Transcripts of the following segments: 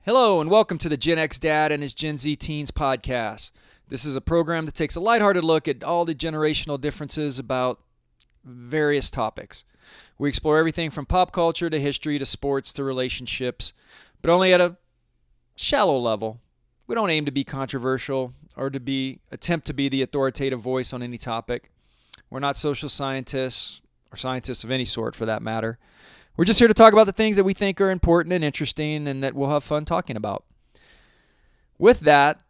Hello and welcome to the Gen X Dad and his Gen Z Teens podcast. This is a program that takes a lighthearted look at all the generational differences about various topics. We explore everything from pop culture to history to sports to relationships, but only at a shallow level. We don't aim to be controversial or attempt to be the authoritative voice on any topic. We're not social scientists or scientists of any sort for that matter. We're just here to talk about the things that we think are important and interesting and that we'll have fun talking about. With that,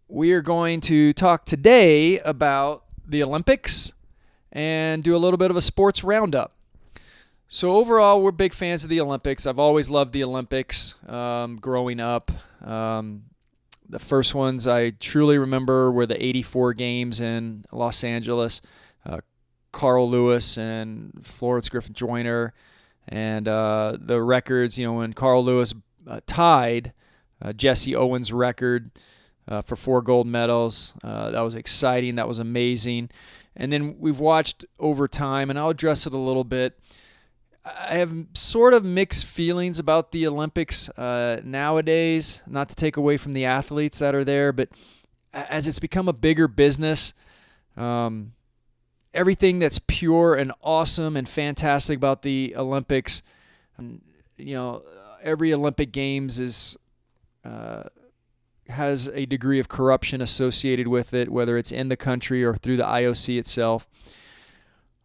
we are going to talk today about the Olympics and do a little bit of a sports roundup. So overall, we're big fans of the Olympics. I've always loved the Olympics growing up. The first ones I truly remember were the 84 games in Los Angeles. Carl Lewis and Florence Griffith Joyner. And the records, when Carl Lewis tied Jesse Owens' record for 4 gold medals, that was exciting. That was amazing. And then we've watched over time, and I'll address it a little bit. I have sort of mixed feelings about the Olympics nowadays, not to take away from the athletes that are there, but as it's become a bigger business, everything that's pure and awesome and fantastic about the Olympics, every Olympic Games has a degree of corruption associated with it, whether it's in the country or through the IOC itself,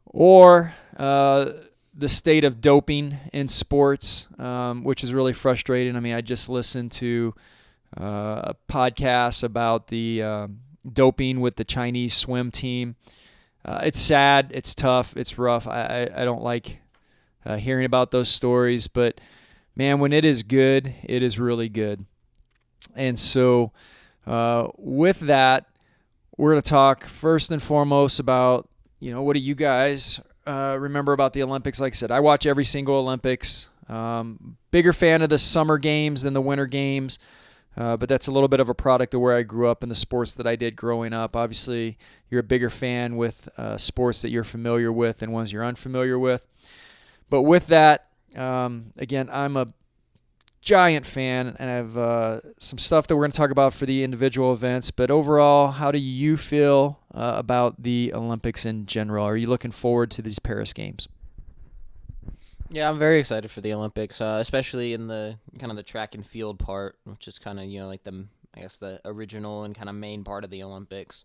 or the state of doping in sports, which is really frustrating. I mean, I just listened to a podcast about the doping with the Chinese swim team. It's sad, it's tough, it's rough. I don't like hearing about those stories, but man, when it is good, it is really good. And so with that, we're going to talk first and foremost about, what do you guys remember about the Olympics? Like I said, I watch every single Olympics. Bigger fan of the summer games than the winter games. But that's a little bit of a product of where I grew up and the sports that I did growing up. Obviously, you're a bigger fan with sports that you're familiar with and ones you're unfamiliar with. But with that, again, I'm a giant fan, and I have some stuff that we're going to talk about for the individual events. But overall, how do you feel about the Olympics in general? Are you looking forward to these Paris Games? Yeah, I'm very excited for the Olympics, especially in the kind of the track and field part, which is kind of like the original and kind of main part of the Olympics.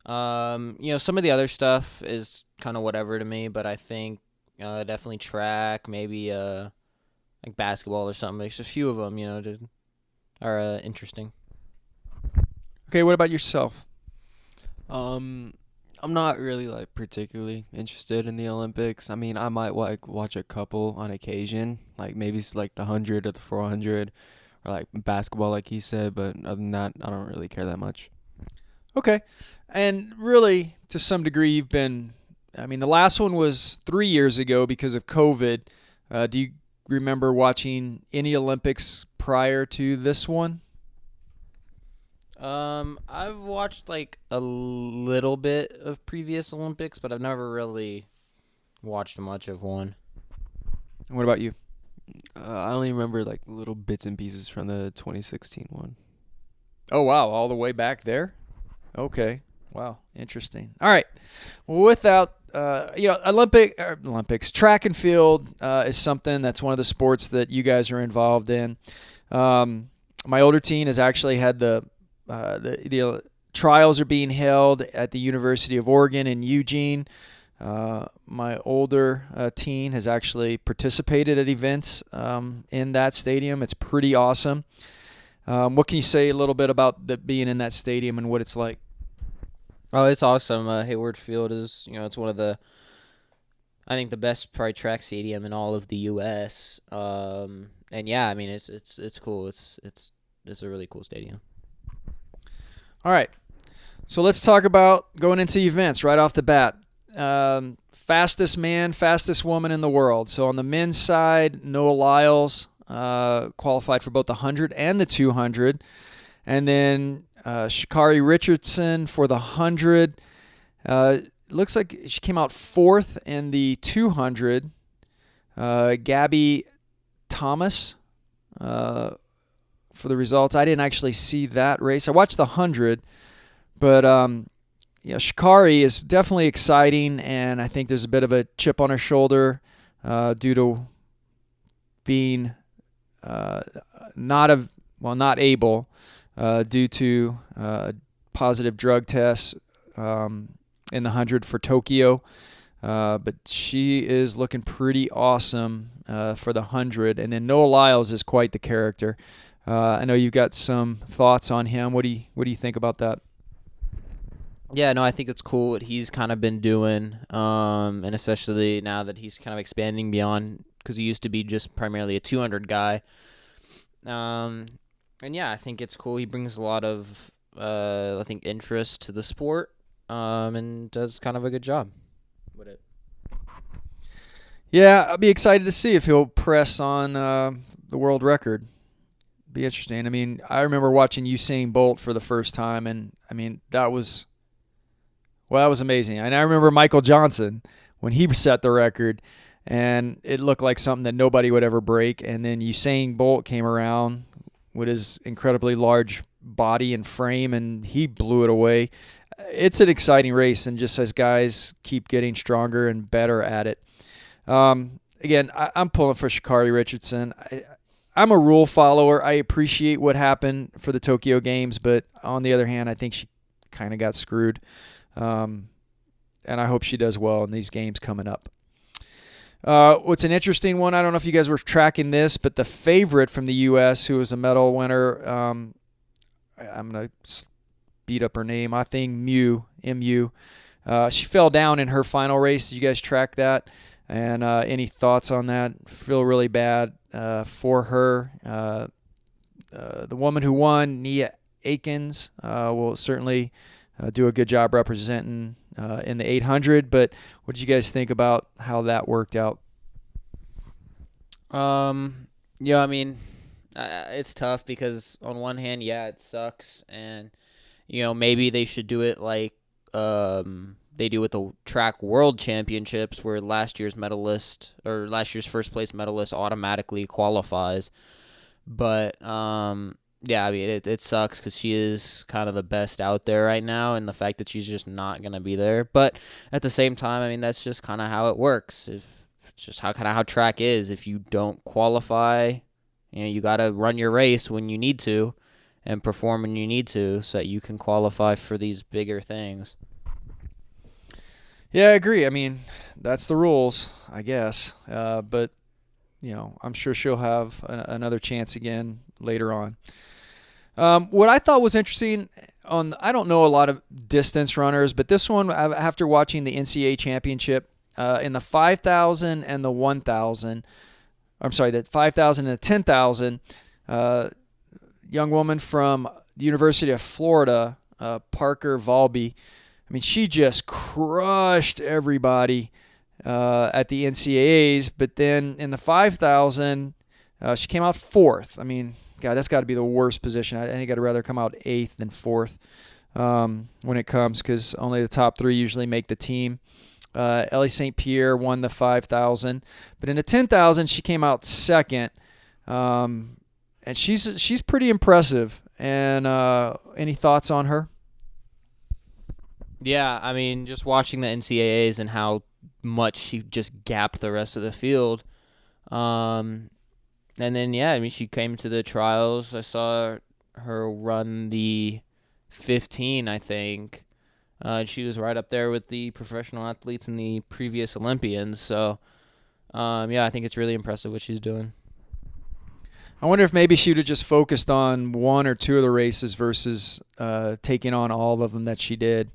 Some of the other stuff is kind of whatever to me, but I think definitely track, maybe like basketball or something. There's a few of them, are interesting. Okay, what about yourself? I'm not really particularly interested in the Olympics. I mean, I might watch a couple on occasion, maybe it's the 100 or the 400 or basketball like he said, but other than that, I don't really care that much. Okay. And really, to some degree, the last one was 3 years ago because of COVID. Do you remember watching any Olympics prior to this one? I've watched a little bit of previous Olympics, but I've never really watched much of one. And what about you? I only remember little bits and pieces from the 2016 one. Oh, wow. All the way back there? Okay. Wow. Interesting. All right. Well, without, Olympics, track and field is something that's one of the sports that you guys are involved in. My older teen has actually had the trials are being held at the University of Oregon in Eugene. My older teen has actually participated at events in that stadium. It's pretty awesome. What can you say a little bit about being in that stadium and what it's like? Oh, it's awesome. Hayward Field is, it's one of the, I think the best probably track stadium in all of the U.S. And yeah, it's cool. It's a really cool stadium. All right, so let's talk about going into events right off the bat. Fastest man, fastest woman in the world. So on the men's side, Noah Lyles qualified for both the 100 and the 200. And then Sha'Carri Richardson for the 100. Looks like she came out 4th in the 200. Gabby Thomas for for the results. I didn't actually see that race. I watched the 100, but Shikari is definitely exciting, and I think there's a bit of a chip on her shoulder due to being not able due to positive drug tests in the 100 for Tokyo. But she is looking pretty awesome for the 100. And then Noah Lyles is quite the character. I know you've got some thoughts on him. What do you think about that? Yeah, no, I think it's cool what he's kind of been doing, and especially now that he's kind of expanding beyond, because he used to be just primarily a 200 guy. And yeah, I think it's cool. He brings a lot of, I think, interest to the sport, and does kind of a good job with it. Yeah, I'll be excited to see if he'll press on the world record. Be interesting. I mean, I remember watching Usain Bolt for the first time, and I mean, that was amazing. And I remember Michael Johnson when he set the record, and it looked like something that nobody would ever break. And then Usain Bolt came around with his incredibly large body and frame, and he blew it away. It's an exciting race, and just as guys keep getting stronger and better at it. Again, I'm pulling for Sha'Carri Richardson. I'm a rule follower. I appreciate what happened for the Tokyo Games, but on the other hand, I think she kind of got screwed. And I hope she does well in these games coming up. What's an interesting one, I don't know if you guys were tracking this, but the favorite from the U.S., who was a medal winner, I'm going to beat up her name, I think M.U. She fell down in her final race. Did you guys track that? And any thoughts on that? Feel really bad for her. The woman who won, Nia Akins, will certainly do a good job representing in the 800. But what did you guys think about how that worked out? Yeah, I mean, it's tough because on one hand, yeah, it sucks, and maybe they should do it like they do with the track world championships, where last year's first place medalist automatically qualifies. But yeah, I mean, it sucks because she is kind of the best out there right now, and the fact that she's just not gonna be there. But at the same time, I mean, that's just kind of how it works. If it's just how track is. If you don't qualify, you gotta run your race when you need to, and perform when you need to, so that you can qualify for these bigger things. Yeah, I agree. I mean, that's the rules, I guess. But I'm sure she'll have another chance again later on. What I thought was interesting I don't know a lot of distance runners, but this one, after watching the NCAA championship in the 5,000 and the 1,000, I'm sorry, the 5,000 and the 10,000, young woman from the University of Florida, Parker Valby, I mean, she just crushed everybody at the NCAAs, but then in the 5,000, she came out fourth. I mean, God, that's got to be the worst position. I think I'd rather come out eighth than fourth when it comes, because only the top three usually make the team. Ellie St. Pierre won the 5,000, but in the 10,000, she came out second, and she's pretty impressive. And any thoughts on her? Yeah, I mean, just watching the NCAAs and how much she just gapped the rest of the field. And then, yeah, I mean, she came to the trials. I saw her run the 15, I think. She was right up there with the professional athletes and the previous Olympians. So, yeah, I think it's really impressive what she's doing. I wonder if maybe she would have just focused on one or two of the races versus taking on all of them that she did.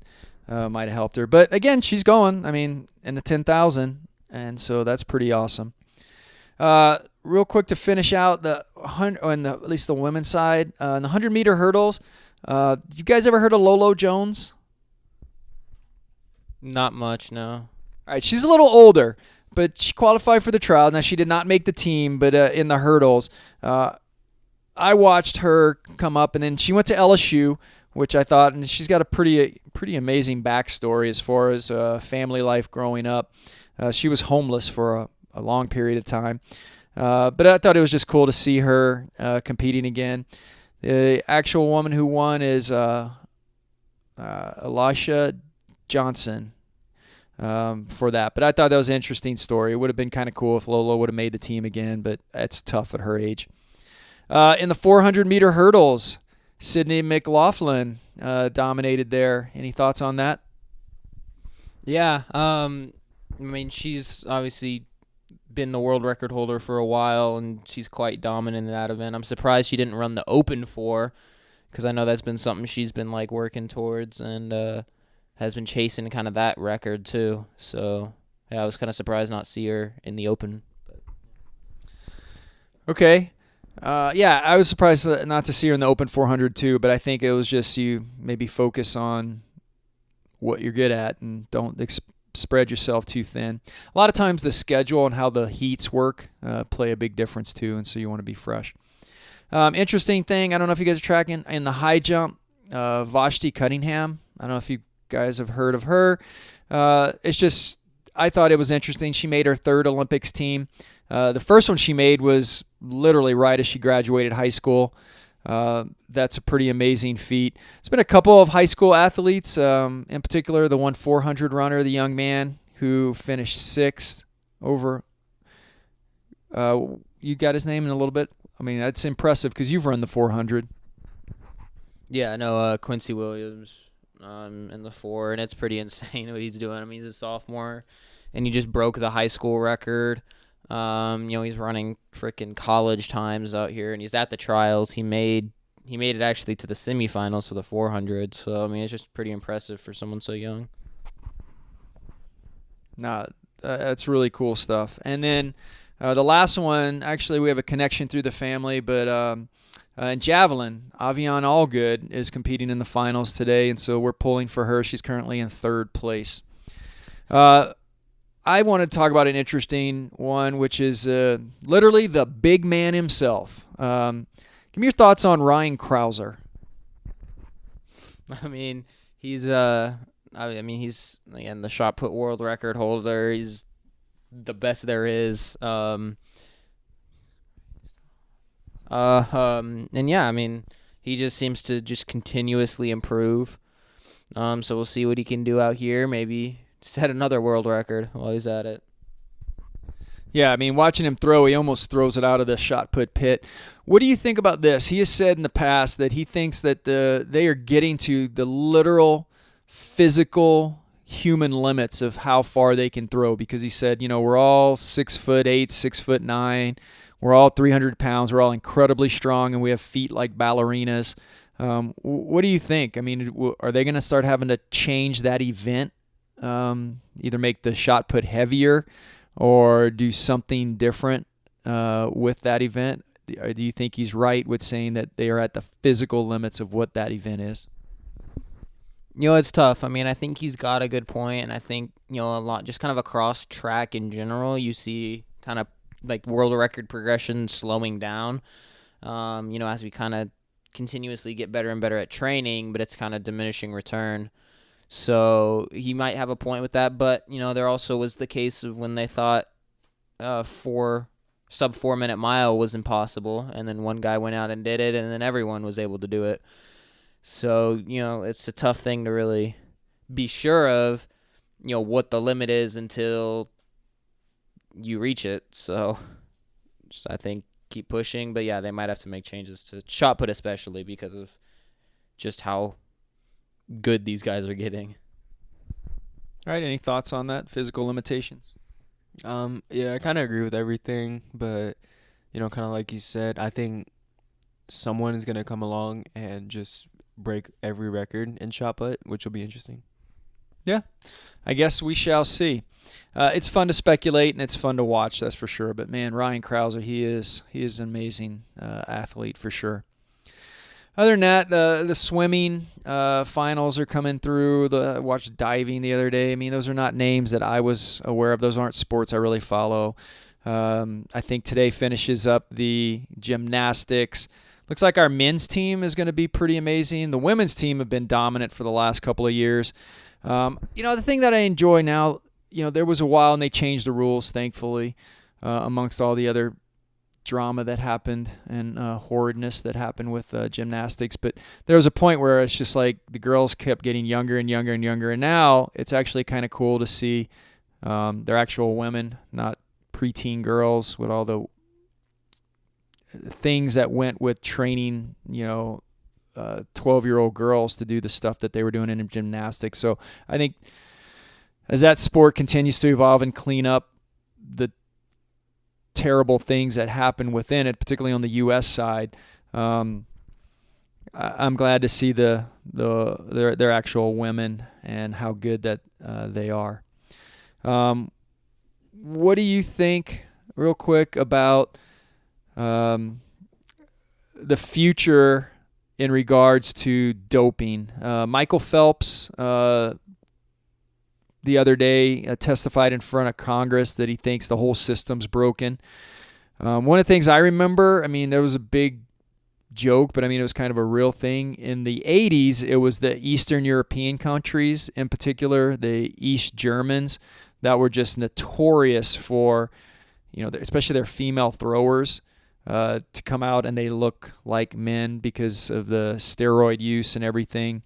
Might have helped her. But again, she's going, I mean, in the 10,000, and so that's pretty awesome. Real quick to finish out at least the women's side, in the 100-meter hurdles, you guys ever heard of Lolo Jones? Not much, no. All right, she's a little older, but she qualified for the trial. Now, she did not make the team, but in the hurdles, I watched her come up, and then she went to LSU, which I thought, and she's got a pretty amazing backstory as far as family life growing up. She was homeless for a long period of time. But I thought it was just cool to see her competing again. The actual woman who won is Elisha Johnson for that. But I thought that was an interesting story. It would have been kind of cool if Lola would have made the team again, but it's tough at her age. In the 400-meter hurdles, Sydney McLaughlin dominated there. Any thoughts on that? Yeah, I mean, she's obviously been the world record holder for a while, and she's quite dominant in that event. I'm surprised she didn't run the Open 4, because I know that's been something she's been like working towards and has been chasing kind of that record too. So yeah, I was kind of surprised not see her in the Open. Okay. Yeah, I was surprised not to see her in the Open 400 too, but I think it was just you maybe focus on what you're good at and don't spread yourself too thin. A lot of times the schedule and how the heats work play a big difference too, and so you want to be fresh. Interesting thing, I don't know if you guys are tracking, in the high jump, Vashti Cunningham. I don't know if you guys have heard of her. It's just, I thought it was interesting. She made her third Olympics team. The first one she made was literally right as she graduated high school. That's a pretty amazing feat. There's been a couple of high school athletes, in particular the 400 runner, the young man who finished sixth over. You got his name in a little bit? I mean, that's impressive because you've run the 400. Yeah, I know Quincy Williams in the 4, and it's pretty insane what he's doing. I mean, he's a sophomore, and he just broke the high school record. He's running freaking college times out here, and he's at the trials. He made it actually to the semifinals for the 400. So I mean, it's just pretty impressive for someone so young. Nah, that's really cool stuff. And then the last one, actually, we have a connection through the family, but in javelin, Avian Allgood is competing in the finals today, and so we're pulling for her. She's currently in third place. I want to talk about an interesting one, which is literally the big man himself. Give me your thoughts on Ryan Krauser. I mean, he's again the shot put world record holder. He's the best there is. And yeah, I mean, he just seems to just continuously improve. So we'll see what he can do out here. Maybe set another world record while he's at it. Yeah, I mean, watching him throw, he almost throws it out of the shot put pit. What do you think about this? He has said in the past that he thinks that they are getting to the literal physical human limits of how far they can throw, because he said, we're all 6'8", 6'9". We're all 300 pounds. We're all incredibly strong, and we have feet like ballerinas. What do you think? I mean, are they going to start having to change that event? Either make the shot put heavier or do something different with that event? Do you think he's right with saying that they are at the physical limits of what that event is? It's tough. I mean, I think he's got a good point, and I think, a lot just kind of across track in general, you see kind of like world record progression slowing down, as we kind of continuously get better and better at training, but it's kind of diminishing return. So he might have a point with that, but, there also was the case of when they thought sub 4 minute mile was impossible, and then one guy went out and did it, and then everyone was able to do it. So, it's a tough thing to really be sure of, what the limit is until you reach it. So just, I think, keep pushing, but yeah, they might have to make changes to shot put, especially because of just how good these guys are getting. All right, any thoughts on that, physical limitations? Yeah, I kind of agree with everything, but kind of like you said, I think someone is going to come along and just break every record in shot put, which will be interesting. Yeah, I guess we shall see. It's fun to speculate and it's fun to watch, that's for sure. But man, Ryan Krauser, he is an amazing athlete for sure. Other than that, the swimming finals are coming through. I watched diving the other day. I mean, those are not names that I was aware of. Those aren't sports I really follow. I think today finishes up the gymnastics. Looks like our men's team is going to be pretty amazing. The women's team have been dominant for the last couple of years. The thing that I enjoy now, there was a while and they changed the rules, thankfully, amongst all the other drama that happened and horridness that happened with gymnastics. But there was a point where it's just like the girls kept getting younger and younger and younger. And now it's actually kind of cool to see they're actual women, not preteen girls with all the things that went with training, 12-year-old girls to do the stuff that they were doing in gymnastics. So I think as that sport continues to evolve and clean up the terrible things that happen within it, particularly on the U.S. side, I'm glad to see their actual women and how good that they are. What do you think, real quick, about the future in regards to doping? Michael Phelps the other day testified in front of Congress that he thinks the whole system's broken. One of the things I remember, there was a big joke, but it was kind of a real thing. In the 80s, it was the Eastern European countries, in particular the East Germans, that were just notorious for, especially their female throwers, to come out and they look like men because of the steroid use and everything.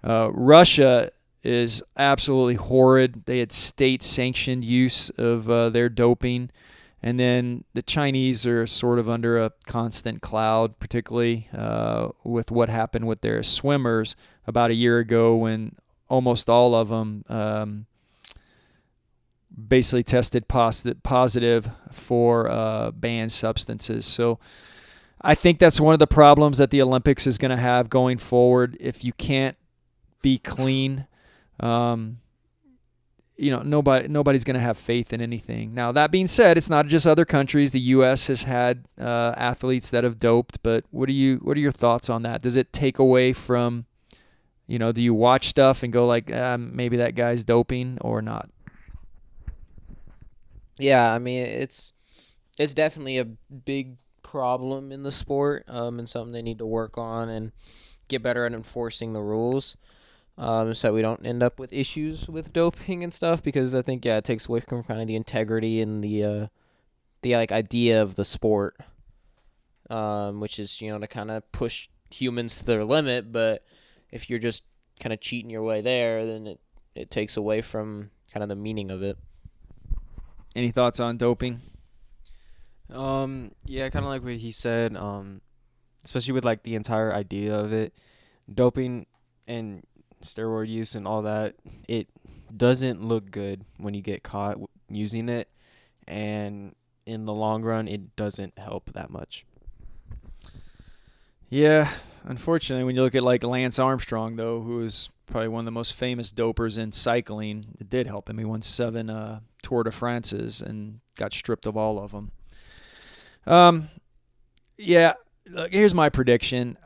Russia is absolutely horrid. They had state-sanctioned use of their doping. And then the Chinese are sort of under a constant cloud, particularly with what happened with their swimmers about a year ago when almost all of them basically tested positive for banned substances. So I think that's one of the problems that the Olympics is going to have going forward. If you can't be clean, nobody's going to have faith in anything. Now, that being said, it's not just other countries. The U.S. has had athletes that have doped, but what are your thoughts on that? Does it take away from, do you watch stuff and go like, maybe that guy's doping or not? Yeah, it's definitely a big problem in the sport, and something they need to work on and get better at enforcing the rules. So we don't end up with issues with doping and stuff, because I think it takes away from kind of the integrity and the idea of the sport, which is to kind of push humans to their limit. But if you're just kind of cheating your way there, then it takes away from kind of the meaning of it. Any thoughts on doping? Yeah, kind of like what he said. Especially with like the entire idea of it, doping and steroid use and all that, it doesn't look good when you get caught using it, and in the long run it doesn't help that much. Yeah, unfortunately, when you look at like Lance Armstrong, though, who is probably one of the most famous dopers in cycling, it did help him. He won 7 Tour de France's and got stripped of all of them. Yeah, here's my prediction.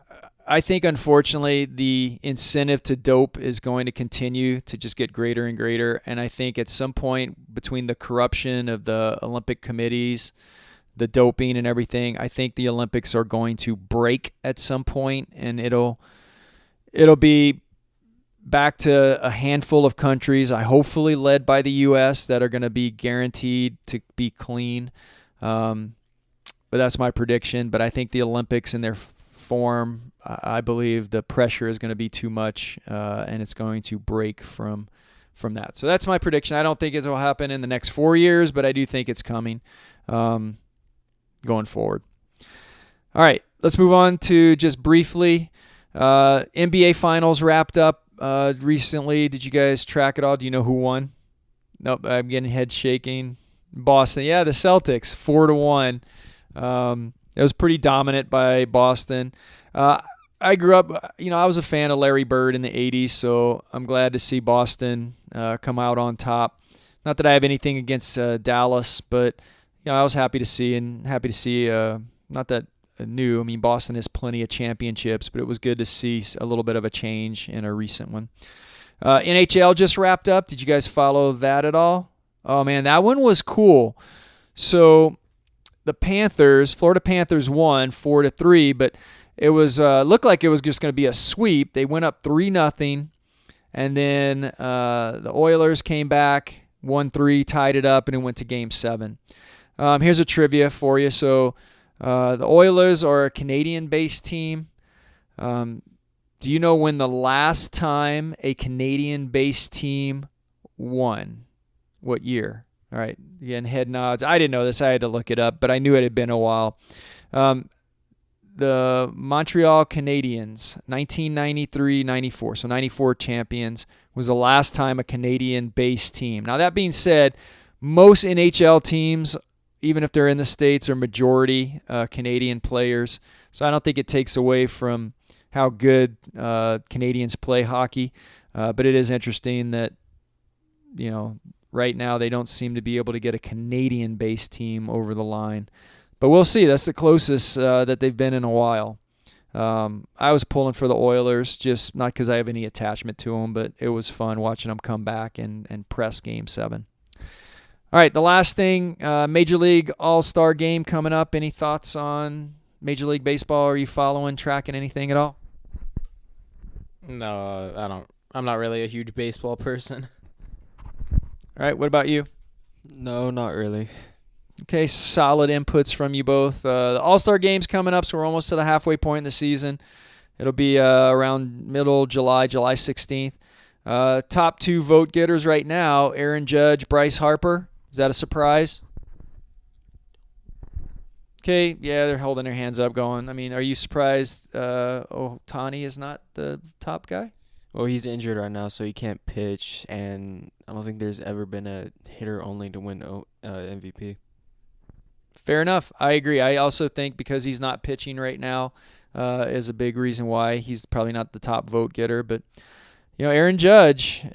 I think, unfortunately, the incentive to dope is going to continue to just get greater and greater. And I think at some point, between the corruption of the Olympic committees, the doping and everything, I think the Olympics are going to break at some point, and it'll be back to a handful of countries, hopefully led by the U.S., that are going to be guaranteed to be clean. But that's my prediction. But I think the Olympics in their form, I believe the pressure is going to be too much, and it's going to break from that. So that's my prediction. I don't think it will happen in the next 4 years, but I do think it's coming going forward. All right, let's move on to just briefly. NBA Finals wrapped up recently. Did you guys track it all? Do you know who won? Nope, I'm getting head shaking. Boston. Yeah, the Celtics, 4-1. It was pretty dominant by Boston. I grew up, I was a fan of Larry Bird in the 80s, so I'm glad to see Boston come out on top. Not that I have anything against Dallas, but I was happy to see, not that new. Boston has plenty of championships, but it was good to see a little bit of a change in a recent one. NHL just wrapped up. Did you guys follow that at all? Oh, man, that one was cool. So the Florida Panthers won 4-3, but it was looked like it was just going to be a sweep. They went up 3-0, and then the Oilers came back, 1-3, tied it up, and it went to Game 7. Here's a trivia for you. So The Oilers are a Canadian-based team. Do you know when the last time a Canadian-based team won? What year? All right. Again, head nods. I didn't know this. I had to look it up, but I knew it had been a while. The Montreal Canadiens, 1993-94, so 94 champions, was the last time a Canadian-based team. Now, that being said, most NHL teams, even if they're in the States, are majority Canadian players. So I don't think it takes away from how good Canadians play hockey. But it is interesting that, right now they don't seem to be able to get a Canadian-based team over the line. But we'll see. That's the closest that they've been in a while. I was pulling for the Oilers, just not because I have any attachment to them, but it was fun watching them come back and press Game 7. All right, the last thing, Major League All-Star Game coming up. Any thoughts on Major League Baseball? Are you following, tracking anything at all? No, I don't. I'm not really a huge baseball person. All right, what about you? No, not really. Okay, solid inputs from you both. The All-Star Game's coming up, so we're almost to the halfway point in the season. It'll be around middle July, July 16th. Top 2 vote getters right now, Aaron Judge, Bryce Harper. Is that a surprise? Okay, yeah, they're holding their hands up going, are you surprised Ohtani is not the top guy? Well, he's injured right now, so he can't pitch, and I don't think there's ever been a hitter only to win MVP. Fair enough. I agree. I also think because he's not pitching right now is a big reason why he's probably not the top vote getter. But, Aaron Judge,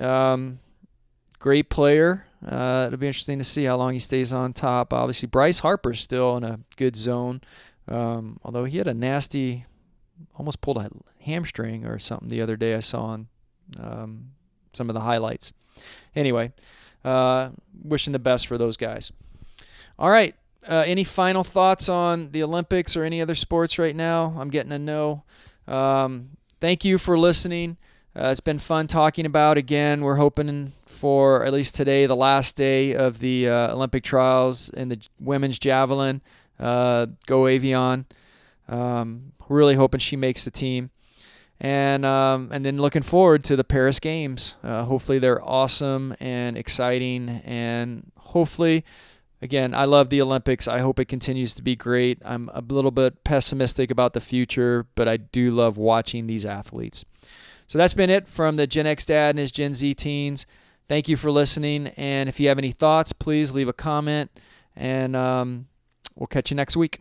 great player. It'll be interesting to see how long he stays on top. Obviously, Bryce Harper's still in a good zone, although he had a nasty, almost pulled a hamstring or something the other day I saw on some of the highlights. Anyway, wishing the best for those guys. All right. Any final thoughts on the Olympics or any other sports right now? I'm getting a no. Thank you for listening. It's been fun talking about. Again, we're hoping for, at least today, the last day of the Olympic trials in the women's javelin. Go Avion. Really hoping she makes the team. And then looking forward to the Paris Games. Hopefully they're awesome and exciting, and hopefully, again, I love the Olympics. I hope it continues to be great. I'm a little bit pessimistic about the future, but I do love watching these athletes. So that's been it from the Gen X Dad and his Gen Z teens. Thank you for listening, and if you have any thoughts, please leave a comment, and we'll catch you next week.